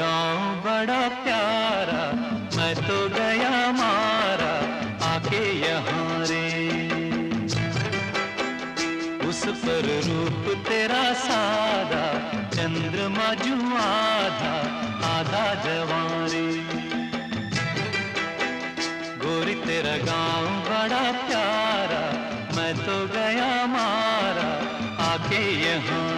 गांव बड़ा प्यारा, मैं तो गया मारा आके यहाँ रे। उस पर रूप तेरा सादा, चंद्रमा जू आधा आधा जवां रे। गोरी तेरा गांव बड़ा प्यारा, मैं तो गया मारा आके यहाँ